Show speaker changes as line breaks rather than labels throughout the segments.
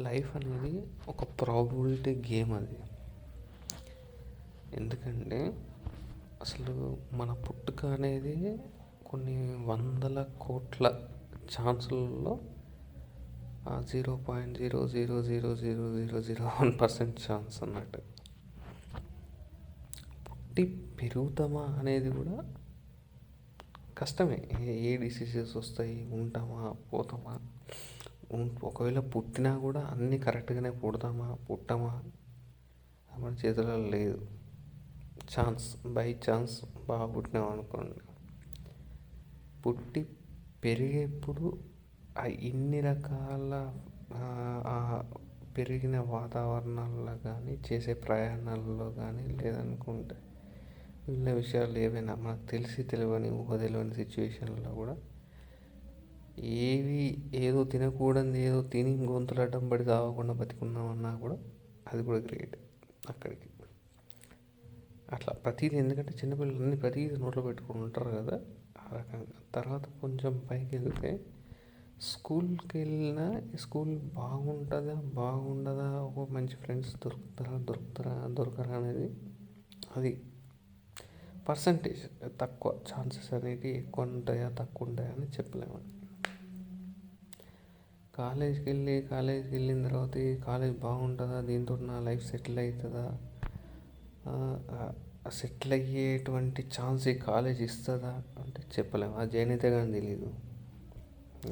Life అనేది ఒక probability game అది. ఎందుకంటే అసలు మన పుట్టుక అనేది కొన్ని వందల కోట్ల ఛాన్సులలో 0.0000001% ఛాన్స్ అన్నట్టు. పుట్టి పెరుగుతామా అనేది కూడా కష్టమే. ఏ డిసీజెస్ వస్తాయి, ఉంటామా పోతామా, ఒకవేళ పుట్టినా కూడా అన్నీ కరెక్ట్గానే పుట్టమా మన చేతులలో లేదు. బై ఛాన్స్ బాగా పుట్టినాం అనుకోండి, పుట్టి పెరిగేప్పుడు ఇన్ని రకాల పెరిగిన వాతావరణాల్లో కానీ చేసే ప్రయాణాలలో కానీ లేదనుకుంటే వివిధ విషయాలు ఏవైనా మనకు తెలియని తెలియని సిచ్యువేషన్లో కూడా ఏదో తినకూడదు ఏదో తిని గొంతులు అడ్డం పడి తాగకుండా బతికున్నామన్నా కూడా అది కూడా గ్రేట్. అక్కడికి అట్లా ప్రతిదీ, ఎందుకంటే చిన్నపిల్లలు ప్రతిదీ నోట్లో పెట్టుకుని ఉంటారు కదా, ఆ రకంగా. తర్వాత కొంచెం పైకి వెళ్తే స్కూల్కి వెళ్ళినా స్కూల్ బాగుండదా, ఒక మంచి ఫ్రెండ్స్ దొరకరా అనేది అది పర్సంటేజ్. తక్కువ ఛాన్సెస్ అనేవి ఎక్కువ ఉంటాయా తక్కువ ఉంటాయా అని చెప్పలేము. కాలేజ్కి వెళ్ళిన తర్వాత ఈ కాలేజ్ బాగుంటుందా, దీంతో నా లైఫ్ సెటిల్ అవుతుందా, సెటిల్ అయ్యేటువంటి ఛాన్స్ ఈ కాలేజ్ ఇస్తుందా అంటే చెప్పలేము. అది జైన్ కానీ తెలీదు.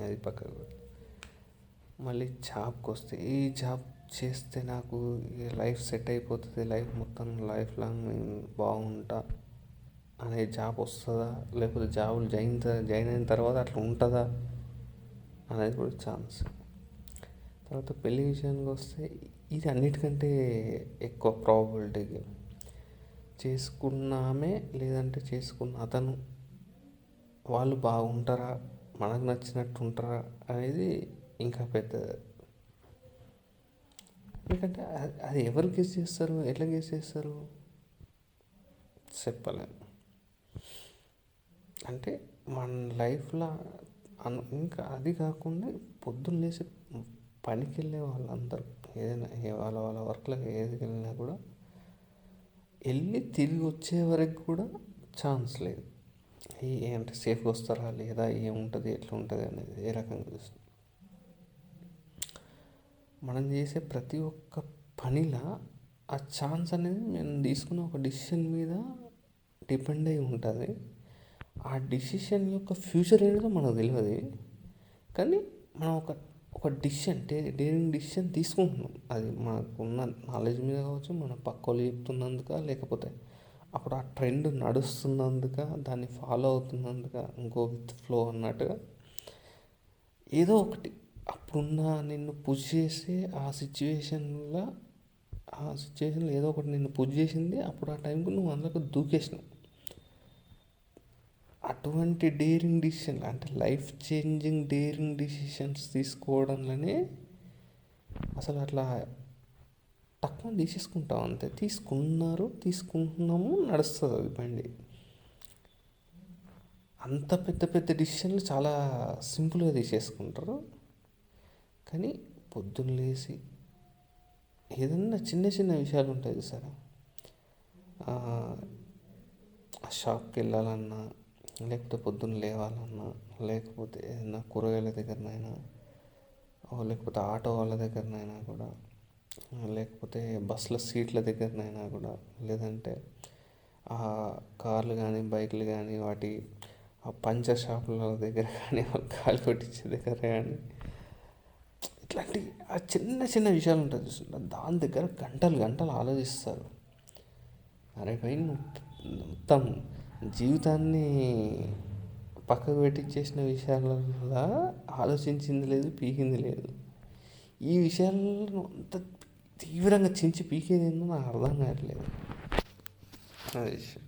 అది పక్కకు. మళ్ళీ జాబ్కి వస్తే ఈ జాబ్ చేస్తే నాకు లైఫ్ సెట్ అయిపోతుంది, లైఫ్ మొత్తం లైఫ్ లాంగ్ నేను బాగుంటా అనే జాబ్ వస్తుందా, లేకపోతే జాబులు జాయిన్ అయిన తర్వాత అట్లా ఉంటుందా అనేది కూడా ఛాన్స్. తర్వాత పెళ్ళి విషయానికి వస్తే ఇది అన్నిటికంటే ఎక్కువ ప్రాబబిలిటీ. చేసుకున్నామే లేదంటే చేసుకున్న అతను వాళ్ళు బాగుంటారా, మనకు నచ్చినట్టు ఉంటారా అనేది ఇంకా పెద్దది. ఎందుకంటే అది ఎవరు గెస్ చేస్తారు, ఎట్లా గెస్ చేస్తారు చెప్పలేము. అంటే మన లైఫ్లో ఇంకా అది కాకుండా పొద్దున్న లేచి పనికి వెళ్ళే వాళ్ళందరూ ఏదైనా వాళ్ళ వర్క్లకు ఏదికి వెళ్ళినా కూడా వెళ్ళి తిరిగి వచ్చే వరకు కూడా ఛాన్స్ లేదు. అంటే సేఫ్గా వస్తారా లేదా, ఏముంటుంది ఎట్లా ఉంటుంది అనేది ఏ రకంగా చూస్తుంది. మనం చేసే ప్రతి ఒక్క పనిలా ఆ ఛాన్స్ అనేది మేము తీసుకున్న ఒక డెసిషన్ మీద డిపెండ్ అయి ఉంటుంది. ఆ డెసిషన్ యొక్క ఫ్యూచర్ ఏంటో మనకు తెలియదు, కానీ మనం ఒక డేరింగ్ డెసిషన్ తీసుకుంటున్నాం. అది మనకున్న నాలెడ్జ్ మీద కావచ్చు, మన పక్క వాళ్ళు చెప్తున్నందుక, లేకపోతే అప్పుడు ఆ ట్రెండ్ నడుస్తున్నందుక, దాన్ని ఫాలో అవుతున్నందుక, గో విత్ ఫ్లో అన్నట్టుగా ఏదో ఒకటి అప్పుడున్న నిన్ను పుష్ చేసి ఆ సిచ్యువేషన్లో ఏదో ఒకటి నిన్ను పుష్ చేసింది. అప్పుడు ఆ టైంకి నువ్వు అందులోకి దూకేసినావు. అటువంటి డేరింగ్ డిసిషన్ అంటే లైఫ్ చేంజింగ్ డేరింగ్ డిసిషన్స్ తీసుకోవడంలోనే అసలు అట్లా తక్కువ తీసేసుకుంటాం అంతే. తీసుకుంటున్నాము, నడుస్తుంది అది బండి. అంత పెద్ద పెద్ద డిసిషన్లు చాలా సింపుల్గా తీసేసుకుంటారు. కానీ పొద్దున్న లేచి ఏదన్నా చిన్న చిన్న విషయాలు ఉంటాయి సార్, షాప్కి వెళ్ళాలన్నా, లేకపోతే పొద్దున్న లేవాలన్నా, లేకపోతే ఏదైనా కూరగాయల దగ్గరనైనా, లేకపోతే ఆటో వాళ్ళ దగ్గరనైనా కూడా, లేకపోతే బస్సుల సీట్ల దగ్గరనైనా కూడా, లేదంటే కార్లు కానీ బైకులు కానీ వాటి పంచర్ షాపుల దగ్గర కానీ, కాలు కొట్టించే దగ్గర కానీ, ఇట్లాంటి ఆ చిన్న చిన్న విషయాలు ఉంటాయి చూస్తుంటా, దాని దగ్గర గంటలు ఆలోచిస్తారు. అరే భయ్, మొత్తం జీవితాన్ని పక్కకు పెట్టించేసిన విషయాలలో ఆలోచించింది లేదు, పీకింది లేదు. ఈ విషయాలను అంత తీవ్రంగా చించి పీకేది ఏందో నాకు అర్థం కావట్లేదు. అది విషయం.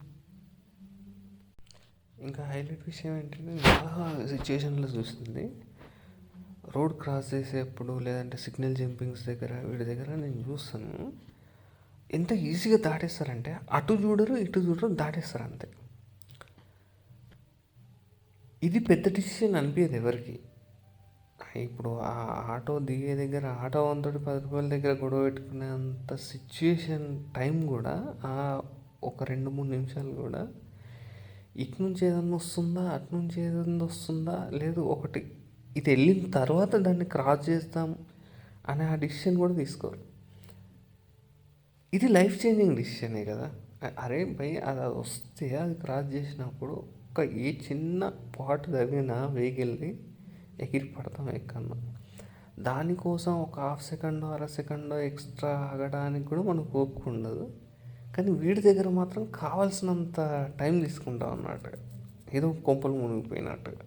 ఇంకా హైలైట్ విషయం ఏంటంటే, చాలా సిచ్యువేషన్లో చూస్తుంది, రోడ్ క్రాస్ చేసేప్పుడు లేదంటే సిగ్నల్ జంపింగ్స్ దగ్గర వీటి దగ్గర నేను చూస్తాను, ఎంత ఈజీగా దాటేస్తారంటే అటు చూడరు ఇటు చూడరు, దాటేస్తారు అంతే. ఇది పెద్ద డిసిషన్ అనిపించదు ఎవరికి. ఇప్పుడు ఆ ఆటో దిగే దగ్గర ఆటో వంతోటి 10 రూపాయల దగ్గర గొడవ పెట్టుకునేంత సిచ్యుయేషన్ టైం కూడా ఆ ఒక 2-3 నిమిషాలు కూడా ఇటు నుంచి ఏదన్నా వస్తుందా అటు నుంచి ఏదన్నా వస్తుందా లేదు ఒకటి ఇది వెళ్ళిన తర్వాత దాన్ని క్రాస్ చేస్తాం అనే ఆ డిసిషన్ కూడా తీసుకోరు. ఇది లైఫ్ చేంజింగ్ డిసిషనే కదా. అరే భయ్ అది వస్తే అది క్రాస్ చేసినప్పుడు ఏ చిన్న పాటు తగిలిన వెహికల్ని ఎగిరి పడతాం ఎక్కడన్నా. దానికోసం ఒక హాఫ్ సెకండ్ అర సెకండ్ ఎక్స్ట్రా ఆగడానికి కూడా మనకు ఓపిక ఉండదు. కానీ వీడి దగ్గర మాత్రం కావాల్సినంత టైం తీసుకుంటాం అన్నట్టు, ఏదో కొంపలు మునిగిపోయినట్టుగా.